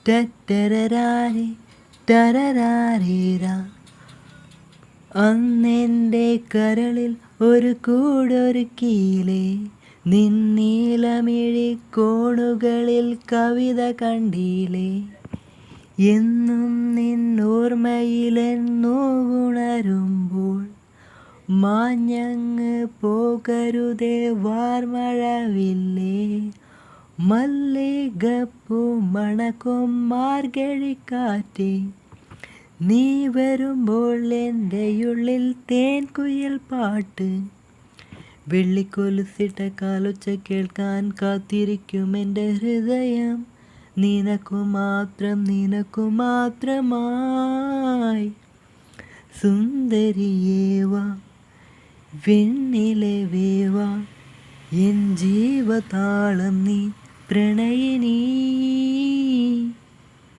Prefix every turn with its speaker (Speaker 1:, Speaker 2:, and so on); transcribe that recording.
Speaker 1: ടറ്റരരാരെ ടരരാരേരാ. അന്നെൻ്റെ കരളിൽ ഒരു കൂടൊരുക്കിയിലേ, നിന്നീലമിഴി കോണുകളിൽ കവിത കണ്ടീലേ. എന്നും നിന്നോർമ്മയിലെന്നോ ഉണരുമ്പോൾ മാഞ്ഞങ്ങ് പോകരുതേ വാർമഴവില്ലേ. മല്ലികപ്പൂ മണക്കും മാർഗഴിക്കാറ്റേ, നീ വരുമ്പോൾ എൻ്റെ ഉള്ളിൽ തേൻകുയിൽ പാട്ട്. വെള്ളിക്കൊലുസിട്ട കാലൊച്ച കേൾക്കാൻ കാത്തിരിക്കും എൻ്റെ ഹൃദയം, നിനക്കു മാത്രം നിനക്കു മാത്രമായി. സുന്ദരിയേവാ വെണ്ണിലവേവാ, എൻ ജീവതാളം നീ പ്രണയിനീ.